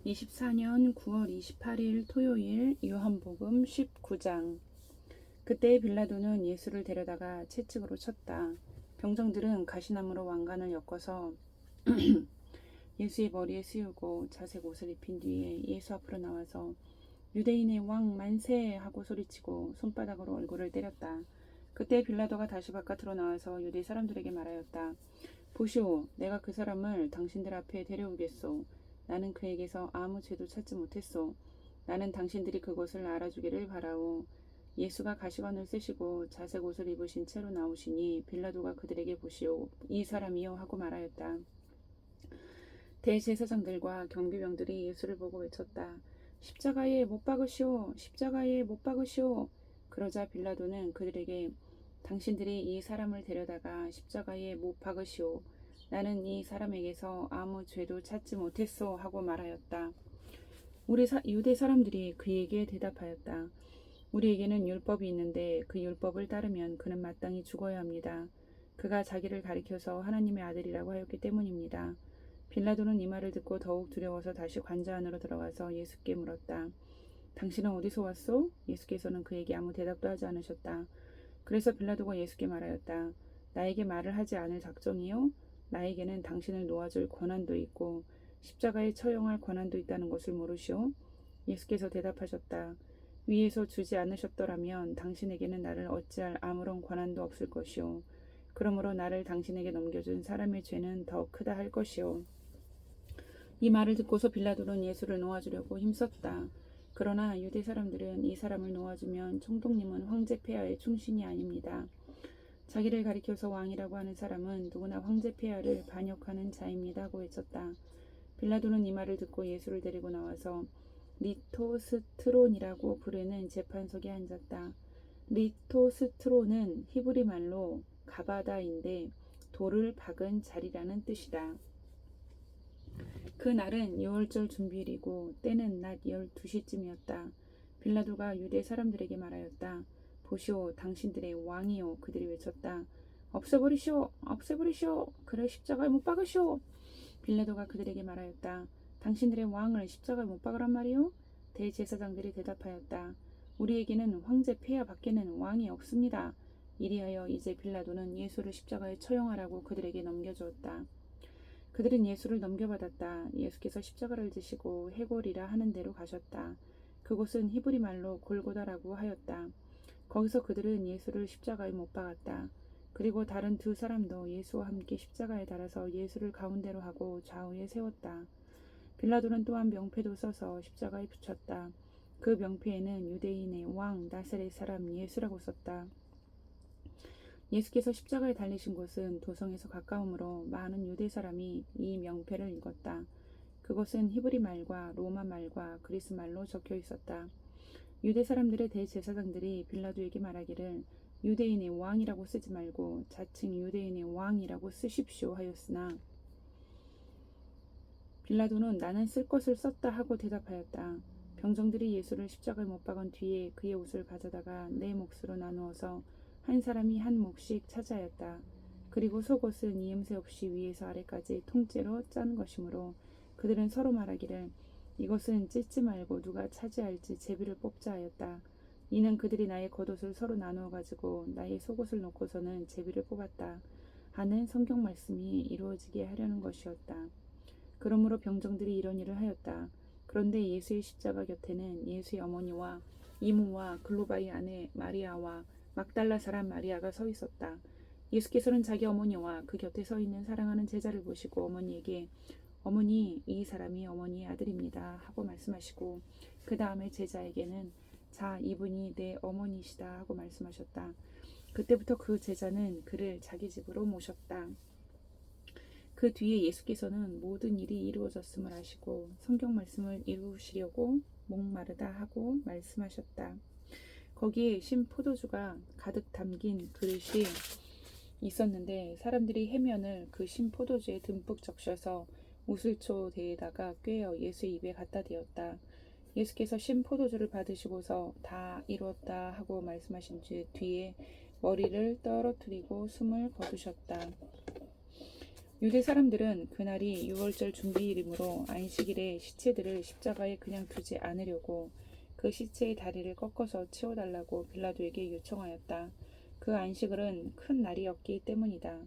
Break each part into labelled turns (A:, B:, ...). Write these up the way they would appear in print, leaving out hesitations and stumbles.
A: 2024년 9월 28일 토요일 요한복음 19장. 그때 빌라도는 예수를 데려다가 채찍으로 쳤다. 병정들은 가시나무로 왕관을 엮어서 예수의 머리에 씌우고 자색 옷을 입힌 뒤에 예수 앞으로 나와서 유대인의 왕 만세 하고 소리치고 손바닥으로 얼굴을 때렸다. 그때 빌라도가 다시 바깥으로 나와서 유대 사람들에게 말하였다. 보시오, 내가 그 사람을 당신들 앞에 데려오겠소. 나는 그에게서 아무 죄도 찾지 못했소. 나는 당신들이 그것을 알아주기를 바라오. 예수가 가시관을 쓰시고 자색 옷을 입으신 채로 나오시니 빌라도가 그들에게 보시오, 이 사람이요 하고 말하였다. 대제사장들과 경비병들이 예수를 보고 외쳤다. 십자가에 못 박으시오, 십자가에 못 박으시오. 그러자 빌라도는 그들에게 당신들이 이 사람을 데려다가 십자가에 못 박으시오. 나는 이 사람에게서 아무 죄도 찾지 못했소 하고 말하였다. 유대 사람들이 그에게 대답하였다. 우리에게는 율법이 있는데 그 율법을 따르면 그는 마땅히 죽어야 합니다. 그가 자기를 가리켜서 하나님의 아들이라고 하였기 때문입니다. 빌라도는 이 말을 듣고 더욱 두려워서 다시 관자 안으로 들어가서 예수께 물었다. 당신은 어디서 왔소? 예수께서는 그에게 아무 대답도 하지 않으셨다. 그래서 빌라도가 예수께 말하였다. 나에게 말을 하지 않을 작정이요? 나에게는 당신을 놓아줄 권한도 있고 십자가에 처형할 권한도 있다는 것을 모르시오? 예수께서 대답하셨다. 위에서 주지 않으셨더라면 당신에게는 나를 어찌할 아무런 권한도 없을 것이오. 그러므로 나를 당신에게 넘겨준 사람의 죄는 더 크다 할 것이오. 이 말을 듣고서 빌라도는 예수를 놓아주려고 힘썼다. 그러나 유대 사람들은 이 사람을 놓아주면 총독님은 황제 폐하의 충신이 아닙니다. 자기를 가리켜서 왕이라고 하는 사람은 누구나 황제 폐하를 반역하는 자입니다 하고 외쳤다. 빌라도는 이 말을 듣고 예수를 데리고 나와서 리토스트론이라고 부르는 재판석에 앉았다. 리토스트론은 히브리 말로 가바다인데 돌을 박은 자리라는 뜻이다. 그날은 유월절 준비일이고 때는 낮 12시쯤이었다. 빌라도가 유대 사람들에게 말하였다. 보시오, 당신들의 왕이요. 그들이 외쳤다. 없애버리시오, 없애버리시오. 그를 십자가에 못 박으시오. 빌라도가 그들에게 말하였다. 당신들의 왕을 십자가에 못 박으란 말이오? 대제사장들이 대답하였다. 우리에게는 황제 폐하 밖에는 왕이 없습니다. 이리하여 이제 빌라도는 예수를 십자가에 처형하라고 그들에게 넘겨주었다. 그들은 예수를 넘겨받았다. 예수께서 십자가를 지시고 해골이라 하는 데로 가셨다. 그곳은 히브리 말로 골고다라고 하였다. 거기서 그들은 예수를 십자가에 못 박았다. 그리고 다른 두 사람도 예수와 함께 십자가에 달아서 예수를 가운데로 하고 좌우에 세웠다. 빌라도는 또한 명패도 써서 십자가에 붙였다. 그 명패에는 유대인의 왕 나사렛 사람 예수라고 썼다. 예수께서 십자가에 달리신 곳은 도성에서 가까우므로 많은 유대 사람이 이 명패를 읽었다. 그것은 히브리 말과 로마 말과 그리스 말로 적혀 있었다. 유대 사람들의 대제사장들이 빌라도에게 말하기를 유대인의 왕이라고 쓰지 말고 자칭 유대인의 왕이라고 쓰십시오 하였으나 빌라도는 나는 쓸 것을 썼다 하고 대답하였다. 병정들이 예수를 십자가에 못 박은 뒤에 그의 옷을 가져다가 네 몫으로 나누어서 한 사람이 한 몫씩 차지하였다. 그리고 속옷은 이음새 없이 위에서 아래까지 통째로 짠 것이므로 그들은 서로 말하기를 이것은 찢지 말고 누가 차지할지 제비를 뽑자 하였다. 이는 그들이 나의 겉옷을 서로 나누어 가지고 나의 속옷을 놓고서는 제비를 뽑았다 하는 성경 말씀이 이루어지게 하려는 것이었다. 그러므로 병정들이 이런 일을 하였다. 그런데 예수의 십자가 곁에는 예수의 어머니와 이모와 글로바의 아내 마리아와 막달라 사람 마리아가 서 있었다. 예수께서는 자기 어머니와 그 곁에 서 있는 사랑하는 제자를 보시고 어머니에게 어머니, 이 사람이 어머니의 아들입니다 하고 말씀하시고 그 다음에 제자에게는 자, 이분이 내 어머니시다 하고 말씀하셨다. 그때부터 그 제자는 그를 자기 집으로 모셨다. 그 뒤에 예수께서는 모든 일이 이루어졌음을 아시고 성경 말씀을 이루시려고 목마르다 하고 말씀하셨다. 거기에 신 포도주가 가득 담긴 그릇이 있었는데 사람들이 해면을 그 신 포도주에 듬뿍 적셔서 우슬초대에다가 꿰어 예수의 입에 갖다 대었다. 예수께서 신 포도주를 받으시고서 다 이루었다 하고 말씀하신 뒤에 머리를 떨어뜨리고 숨을 거두셨다. 유대 사람들은 그날이 유월절 준비일이므로 안식일에 시체들을 십자가에 그냥 두지 않으려고 그 시체의 다리를 꺾어서 치워달라고 빌라도에게 요청하였다. 그 안식일은 큰 날이었기 때문이다.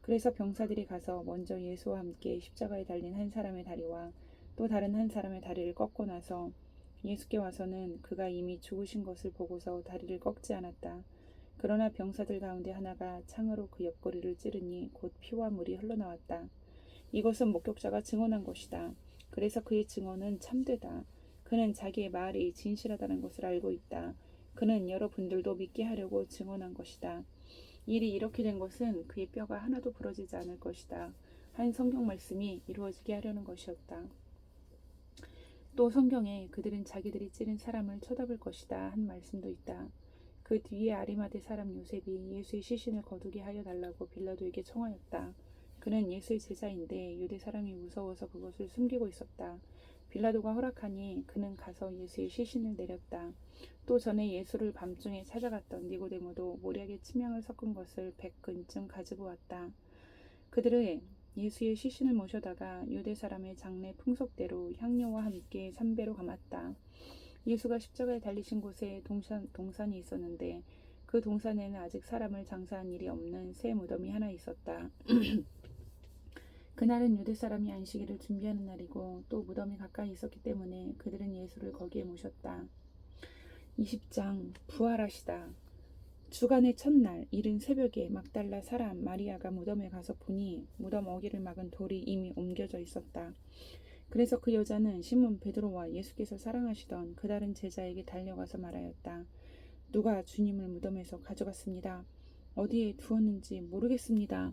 A: 그래서 병사들이 가서 먼저 예수와 함께 십자가에 달린 한 사람의 다리와 또 다른 한 사람의 다리를 꺾고 나서 예수께 와서는 그가 이미 죽으신 것을 보고서 다리를 꺾지 않았다. 그러나 병사들 가운데 하나가 창으로 그 옆구리를 찌르니 곧 피와 물이 흘러나왔다. 이것은 목격자가 증언한 것이다. 그래서 그의 증언은 참되다. 그는 자기의 말이 진실하다는 것을 알고 있다. 그는 여러분들도 믿게 하려고 증언한 것이다. 일이 이렇게 된 것은 그의 뼈가 하나도 부러지지 않을 것이다. 한 성경 말씀이 이루어지게 하려는 것이었다. 또 성경에 그들은 자기들이 찌른 사람을 쳐다볼 것이다 한 말씀도 있다. 그 뒤에 아리마대 사람 요셉이 예수의 시신을 거두게 하여 달라고 빌라도에게 청하였다. 그는 예수의 제자인데 유대 사람이 무서워서 그것을 숨기고 있었다. 빌라도가 허락하니 그는 가서 예수의 시신을 내렸다. 또 전에 예수를 밤중에 찾아갔던 니고데모도 모략에 침향을 섞은 것을 100근쯤 가지고 왔다. 그들은 예수의 시신을 모셔다가 유대 사람의 장례 풍속대로 향료와 함께 삼배로 감았다. 예수가 십자가에 달리신 곳에 동산이 있었는데 그 동산에는 아직 사람을 장사한 일이 없는 새 무덤이 하나 있었다. 그날은 유대 사람이 안식일을 준비하는 날이고 또 무덤이 가까이 있었기 때문에 그들은 예수를 거기에 모셨다. 20장 부활하시다. 주간의 첫날 이른 새벽에 막달라 사람 마리아가 무덤에 가서 보니 무덤 어귀를 막은 돌이 이미 옮겨져 있었다. 그래서 그 여자는 시몬 베드로와 예수께서 사랑하시던 그 다른 제자에게 달려가서 말하였다. 누가 주님을 무덤에서 가져갔습니다. 어디에 두었는지 모르겠습니다.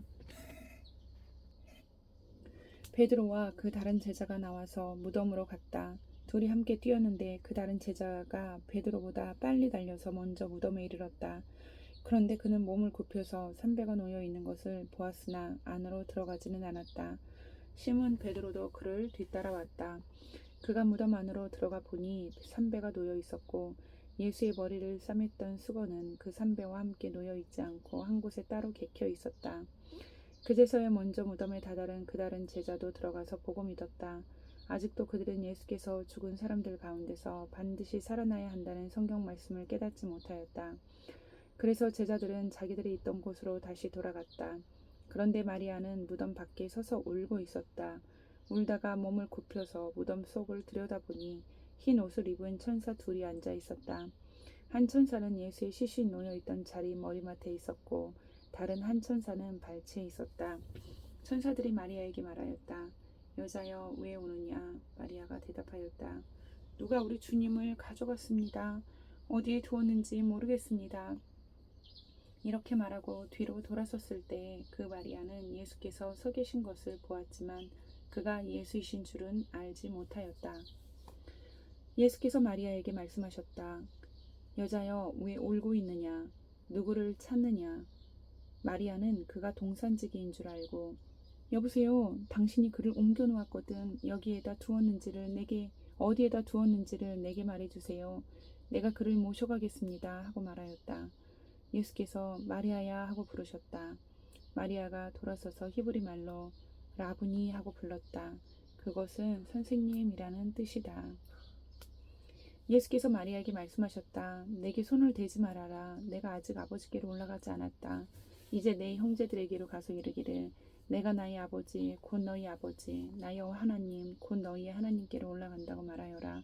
A: 베드로와 그 다른 제자가 나와서 무덤으로 갔다. 둘이 함께 뛰었는데 그 다른 제자가 베드로보다 빨리 달려서 먼저 무덤에 이르렀다. 그런데 그는 몸을 굽혀서 삼배가 놓여 있는 것을 보았으나 안으로 들어가지는 않았다. 시몬 베드로도 그를 뒤따라왔다. 그가 무덤 안으로 들어가 보니 삼배가 놓여 있었고 예수의 머리를 싸맸던 수건은 그 삼배와 함께 놓여 있지 않고 한 곳에 따로 개켜 있었다. 그제서야 먼저 무덤에 다다른 그 다른 제자도 들어가서 보고 믿었다. 아직도 그들은 예수께서 죽은 사람들 가운데서 반드시 살아나야 한다는 성경 말씀을 깨닫지 못하였다. 그래서 제자들은 자기들이 있던 곳으로 다시 돌아갔다. 그런데 마리아는 무덤 밖에 서서 울고 있었다. 울다가 몸을 굽혀서 무덤 속을 들여다보니 흰 옷을 입은 천사 둘이 앉아 있었다. 한 천사는 예수의 시신 놓여 있던 자리 머리맡에 있었고 다른 한 천사는 발치에 있었다. 천사들이 마리아에게 말하였다. 여자여 왜 우느냐? 마리아가 대답하였다. 누가 우리 주님을 가져갔습니다. 어디에 두었는지 모르겠습니다. 이렇게 말하고 뒤로 돌아섰을 때 그 마리아는 예수께서 서 계신 것을 보았지만 그가 예수이신 줄은 알지 못하였다. 예수께서 마리아에게 말씀하셨다. 여자여 왜 울고 있느냐? 누구를 찾느냐? 마리아는 그가 동산지기인 줄 알고 여보세요. 당신이 그를 옮겨 놓았거든. 여기에다 두었는지를 내게 어디에다 두었는지를 내게 말해주세요. 내가 그를 모셔가겠습니다. 하고 말하였다. 예수께서 마리아야 하고 부르셨다. 마리아가 돌아서서 히브리 말로 라부니 하고 불렀다. 그것은 선생님이라는 뜻이다. 예수께서 마리아에게 말씀하셨다. 내게 손을 대지 말아라. 내가 아직 아버지께로 올라가지 않았다. 이제 내 형제들에게로 가서 이르기를 내가 나의 아버지 곧 너희 아버지 나여 하나님 곧 너희의 하나님께로 올라간다고 말하여라.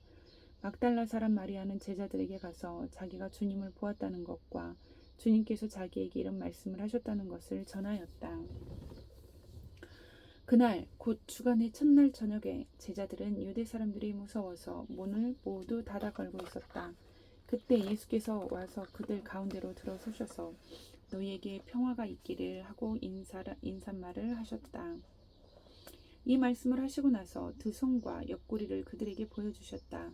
A: 막달라 사람 마리아는 제자들에게 가서 자기가 주님을 보았다는 것과 주님께서 자기에게 이런 말씀을 하셨다는 것을 전하였다. 그날 곧 주간의 첫날 저녁에 제자들은 유대 사람들이 무서워서 문을 모두 닫아 걸고 있었다. 그때 예수께서 와서 그들 가운데로 들어서셔서 너희에게 평화가 있기를 하고 인사말을 하셨다. 이 말씀을 하시고 나서 두 손과 옆구리를 그들에게 보여주셨다.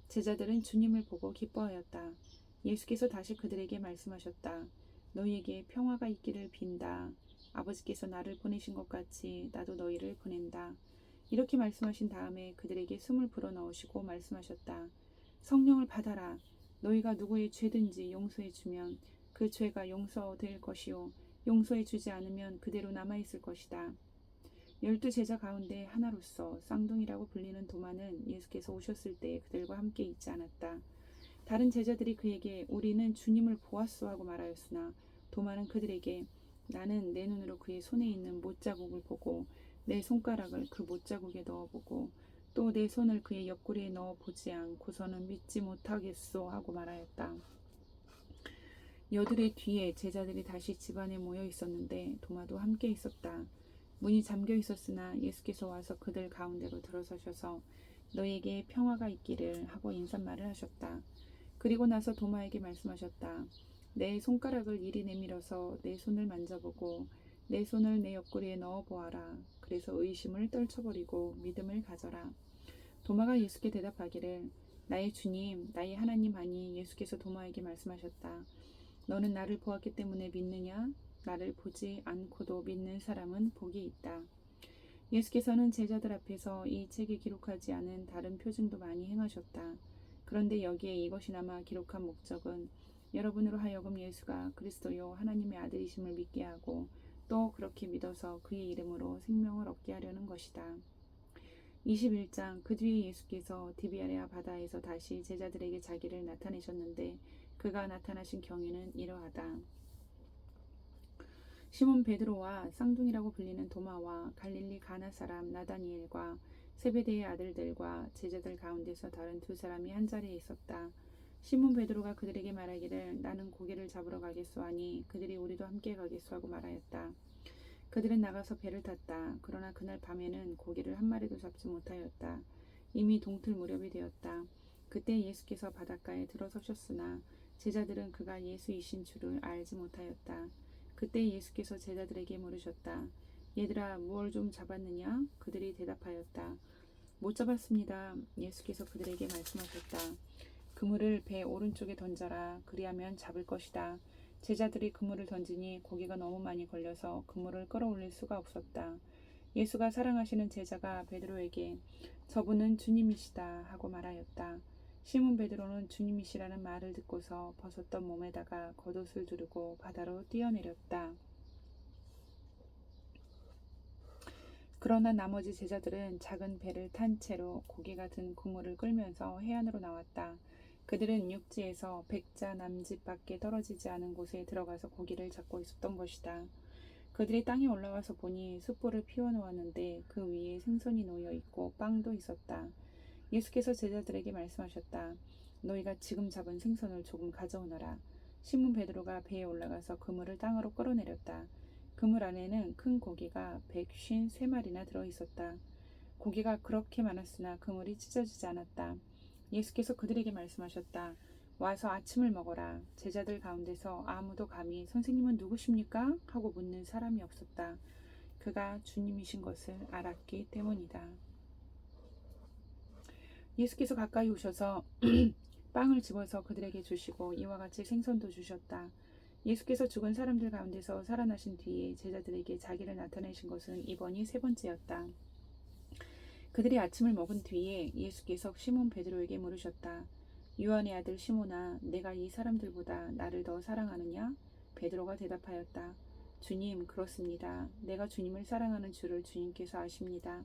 A: 제자들은 주님을 보고 기뻐하였다. 예수께서 다시 그들에게 말씀하셨다. 너희에게 평화가 있기를 빈다. 아버지께서 나를 보내신 것 같이 나도 너희를 보낸다. 이렇게 말씀하신 다음에 그들에게 숨을 불어넣으시고 말씀하셨다. 성령을 받아라. 너희가 누구의 죄든지 용서해 주면 그 죄가 용서될 것이요 용서해 주지 않으면 그대로 남아있을 것이다. 12 제자 가운데 하나로서 쌍둥이라고 불리는 도마는 예수께서 오셨을 때 그들과 함께 있지 않았다. 다른 제자들이 그에게 우리는 주님을 보았소 하고 말하였으나 도마는 그들에게 나는 내 눈으로 그의 손에 있는 못자국을 보고 내 손가락을 그 못자국에 넣어보고 또 내 손을 그의 옆구리에 넣어보지 않고서는 믿지 못하겠소 하고 말하였다. 여들의 뒤에 제자들이 다시 집안에 모여 있었는데 도마도 함께 있었다. 문이 잠겨 있었으나 예수께서 와서 그들 가운데로 들어서셔서 너에게 평화가 있기를 하고 인사말을 하셨다. 그리고 나서 도마에게 말씀하셨다. 내 손가락을 이리 내밀어서 내 손을 만져보고 내 손을 내 옆구리에 넣어보아라. 그래서 의심을 떨쳐버리고 믿음을 가져라. 도마가 예수께 대답하기를 나의 주님, 나의 하나님 하니 예수께서 도마에게 말씀하셨다. 너는 나를 보았기 때문에 믿느냐? 나를 보지 않고도 믿는 사람은 복이 있다. 예수께서는 제자들 앞에서 이 책에 기록하지 않은 다른 표징도 많이 행하셨다. 그런데 여기에 이것이나마 기록한 목적은 여러분으로 하여금 예수가 그리스도요 하나님의 아들이심을 믿게 하고 또 그렇게 믿어서 그의 이름으로 생명을 얻게 하려는 것이다. 21장 그 뒤에 예수께서 디비아레아 바다에서 다시 제자들에게 자기를 나타내셨는데 그가 나타나신 경위는 이러하다. 시몬 베드로와 쌍둥이라고 불리는 도마와 갈릴리 가나 사람 나다니엘과 세베대의 아들들과 제자들 가운데서 다른 두 사람이 한자리에 있었다. 시몬 베드로가 그들에게 말하기를 나는 고기를 잡으러 가겠소 하니 그들이 우리도 함께 가겠소 하고 말하였다. 그들은 나가서 배를 탔다. 그러나 그날 밤에는 고기를 한 마리도 잡지 못하였다. 이미 동틀 무렵이 되었다. 그때 예수께서 바닷가에 들어서셨으나 제자들은 그가 예수이신 줄을 알지 못하였다. 그때 예수께서 제자들에게 물으셨다. 얘들아 무얼 좀 잡았느냐? 그들이 대답하였다. 못 잡았습니다. 예수께서 그들에게 말씀하셨다. 그물을 배 오른쪽에 던져라. 그리하면 잡을 것이다. 제자들이 그물을 던지니 고기가 너무 많이 걸려서 그물을 끌어올릴 수가 없었다. 예수가 사랑하시는 제자가 베드로에게 저분은 주님이시다 하고 말하였다. 시몬 베드로는 주님이시라는 말을 듣고서 벗었던 몸에다가 겉옷을 두르고 바다로 뛰어내렸다. 그러나 나머지 제자들은 작은 배를 탄 채로 고기가 든 그물을 끌면서 해안으로 나왔다. 그들은 육지에서 백자 남짓 밖에 떨어지지 않은 곳에 들어가서 고기를 잡고 있었던 것이다. 그들이 땅에 올라와서 보니 숯불을 피워놓았는데 그 위에 생선이 놓여 있고 빵도 있었다. 예수께서 제자들에게 말씀하셨다. 너희가 지금 잡은 생선을 조금 가져오너라. 시몬 베드로가 배에 올라가서 그물을 땅으로 끌어내렸다. 그물 안에는 큰 고기가 153마리나 들어있었다. 고기가 그렇게 많았으나 그물이 찢어지지 않았다. 예수께서 그들에게 말씀하셨다. 와서 아침을 먹어라. 제자들 가운데서 아무도 감히 선생님은 누구십니까? 하고 묻는 사람이 없었다. 그가 주님이신 것을 알았기 때문이다. 예수께서 가까이 오셔서 빵을 집어서 그들에게 주시고 이와 같이 생선도 주셨다. 예수께서 죽은 사람들 가운데서 살아나신 뒤에 제자들에게 자기를 나타내신 것은 이번이 세 번째였다. 그들이 아침을 먹은 뒤에 예수께서 시몬 베드로에게 물으셨다. 요한의 아들 시몬아, 내가 이 사람들보다 나를 더 사랑하느냐? 베드로가 대답하였다. 주님, 그렇습니다. 내가 주님을 사랑하는 줄을 주님께서 아십니다.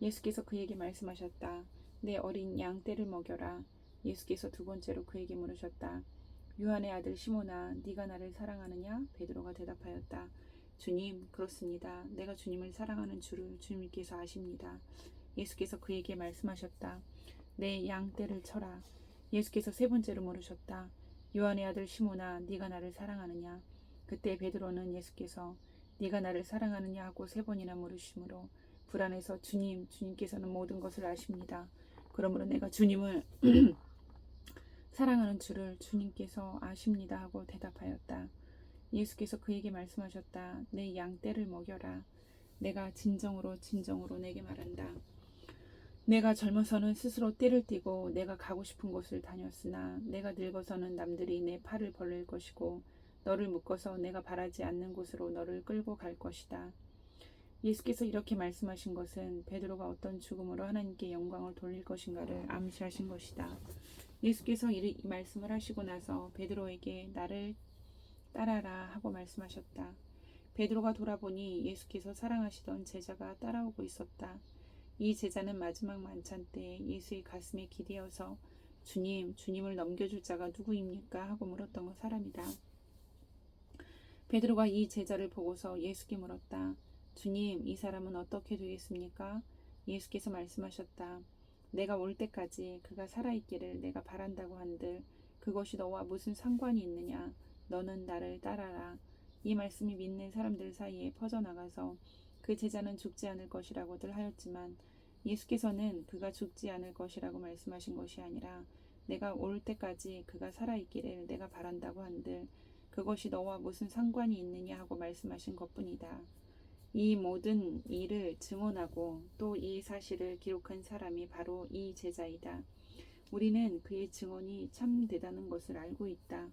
A: 예수께서 그에게 말씀하셨다. 내 어린 양 떼를 먹여라. 예수께서 두 번째로 그에게 물으셨다. 요한의 아들 시몬아, 네가 나를 사랑하느냐? 베드로가 대답하였다. 주님, 그렇습니다. 내가 주님을 사랑하는 줄을 주님께서 아십니다. 예수께서 그에게 말씀하셨다. 내 양 떼를 쳐라. 예수께서 세 번째로 물으셨다. 요한의 아들 시몬아, 네가 나를 사랑하느냐? 그때 베드로는 예수께서 네가 나를 사랑하느냐 하고 세 번이나 물으심으로 불안해서 주님께서는 모든 것을 아십니다. 그러므로 내가 주님을 사랑하는 줄을 주님께서 아십니다 하고 대답하였다. 예수께서 그에게 말씀하셨다. 내 양 떼를 먹여라. 내가 진정으로 내게 말한다. 내가 젊어서는 스스로 떼를 띠고 내가 가고 싶은 곳을 다녔으나 내가 늙어서는 남들이 내 팔을 벌릴 것이고 너를 묶어서 내가 바라지 않는 곳으로 너를 끌고 갈 것이다. 예수께서 이렇게 말씀하신 것은 베드로가 어떤 죽음으로 하나님께 영광을 돌릴 것인가를 암시하신 것이다. 예수께서 이 말씀을 하시고 나서 베드로에게 나를 따라라 하고 말씀하셨다. 베드로가 돌아보니 예수께서 사랑하시던 제자가 따라오고 있었다. 이 제자는 마지막 만찬 때 예수의 가슴에 기대어서 주님, 주님을 넘겨줄 자가 누구입니까? 하고 물었던 사람이다. 베드로가 이 제자를 보고서 예수께 물었다. 주님, 이 사람은 어떻게 되겠습니까? 예수께서 말씀하셨다. 내가 올 때까지 그가 살아있기를 내가 바란다고 한들 그것이 너와 무슨 상관이 있느냐? 너는 나를 따라라. 이 말씀이 믿는 사람들 사이에 퍼져나가서 그 제자는 죽지 않을 것이라고들 하였지만 예수께서는 그가 죽지 않을 것이라고 말씀하신 것이 아니라 내가 올 때까지 그가 살아있기를 내가 바란다고 한들 그것이 너와 무슨 상관이 있느냐 하고 말씀하신 것뿐이다. 이 모든 일을 증언하고 또 이 사실을 기록한 사람이 바로 이 제자이다. 우리는 그의 증언이 참 대단한 것을 알고 있다.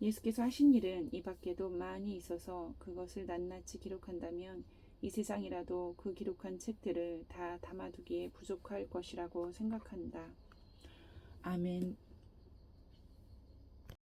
A: 예수께서 하신 일은 이 밖에도 많이 있어서 그것을 낱낱이 기록한다면 이 세상이라도 그 기록한 책들을 다 담아두기에 부족할 것이라고 생각한다. 아멘.